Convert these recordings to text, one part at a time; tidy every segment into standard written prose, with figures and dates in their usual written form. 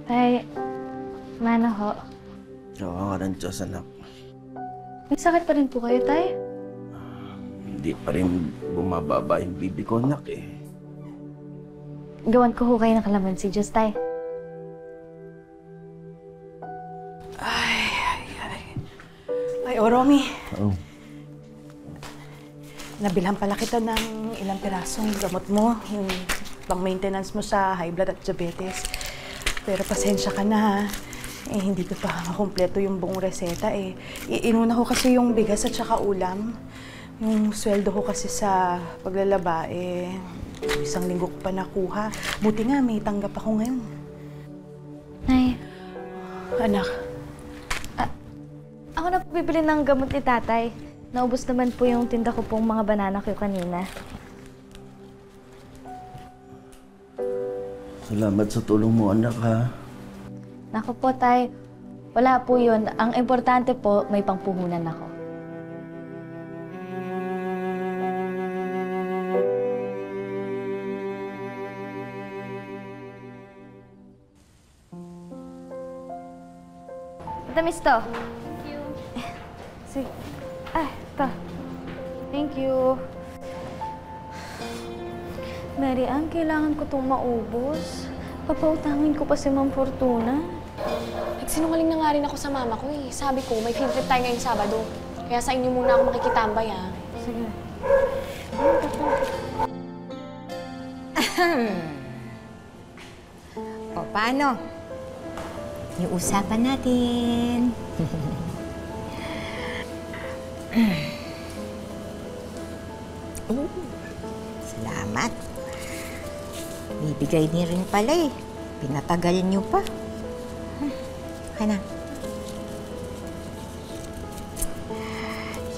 Tay, mana ho. Kawa ka ng Diyos, anak. May sakit pa rin po kayo, Tay? Hindi pa rin bumababa yung bibi ko, anak eh. Gawan ko ho kayo ng kalamansi, Diyos, Tay. Ay, Romy. Oh. Nabilhan pala kita ng ilang pirasong gamot mo. Yung pang-maintenance mo sa high blood at diabetes. Pero pasensya ka na, ha. Eh, hindi ko pa makumpleto yung buong reseta, eh. Inuna ko kasi yung bigas at saka ulam. Yung sweldo ko kasi sa paglalaba, eh, isang linggo ko pa nakuha. Buti nga, may tanggap ako ngayon. Nay. Anak. Ako na po bibili ng gamot ni Tatay. Naubos naman po yung tinda ko pong mga banana ko kanina. Salamat sa tulong mo, anak, ha? Naku po, Tay. Wala po yun. Ang importante po, may pangpuhunan ako. Matamis to. Thank you. Sige. Ay, ito. Thank you. Mary Ann, kailangan ko itong maubos. Papautangin ko pa si Ma'am Fortuna. Nagsinungaling na nga rin ako sa mama ko eh. Sabi ko, may field trip tayo ngayong Sabado. Kaya sa inyo muna ako makikitambay ha. Sige. O, paano? Yung usapan natin. Salamat. Bibigay niyo rin pala eh. Pinatagal niyo pa. Kana.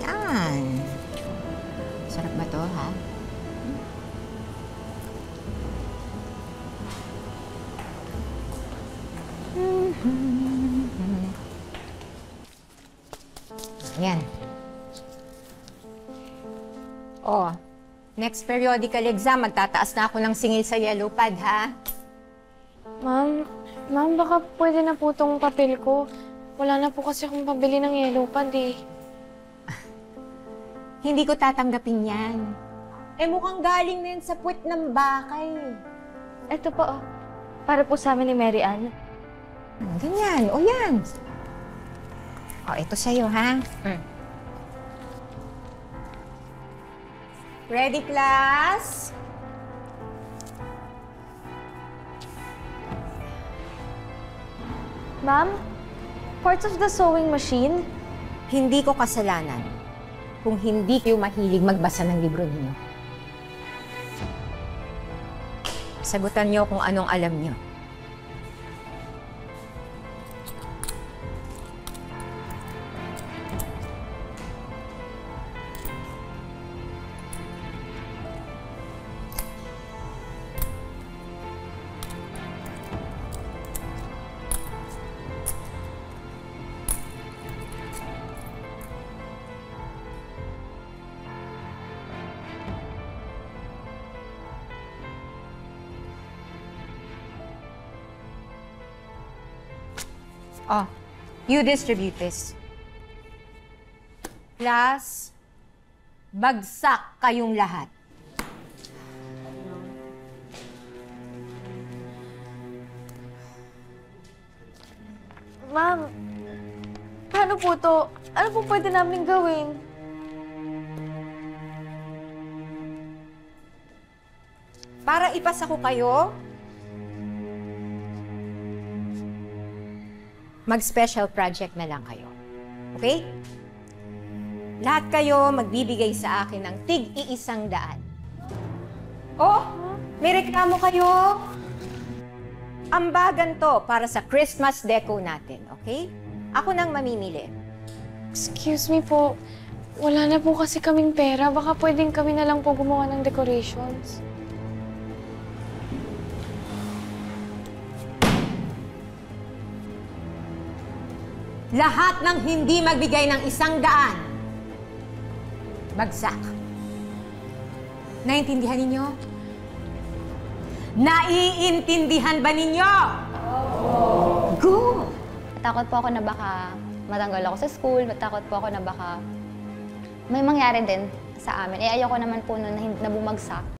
Yan. Sarap ba to, ha? Yan. Oh, next periodical exam, magtataas na ako ng singil sa yellow pad, ha? Ma'am, baka pwede na po tong papel ko. Wala na po kasi akong pabili ng yellow pad eh. Hindi ko tatanggapin yan. Eh, mukhang galing na yan sa puwet ng bakay. Ito po, oh. Para po sa amin ni Mary Ann. Ganyan. O, yan. O, ito sa'yo, ha? Ready, class? Ma'am, parts of the sewing machine? Hindi ko kasalanan kung hindi kayo mahilig magbasa ng libro ninyo. Sagutan niyo kung anong alam niyo. Oh, you distribute this. Class, bagsak kayong lahat. Ma'am, paano po to? Ano po pwede namin gawin? Para ipasa ko kayo, mag-special project na lang kayo. Okay? Lahat kayo magbibigay sa akin ng tig-100. Oh, may reklamo kayo? Ambagan to para sa Christmas deco natin, okay? Ako nang mamimili. Excuse me po. Wala na po kasi kaming pera. Baka pwedeng kami na lang po gumawa ng decorations. Lahat ng hindi magbigay ng 100, bagsak. Naintindihan ninyo? Naiintindihan ba ninyo? Oo. Go! Matakot po ako na baka matanggal ako sa school, matakot po ako na baka may mangyari din sa amin. Eh, ayoko naman po nun na bumagsak.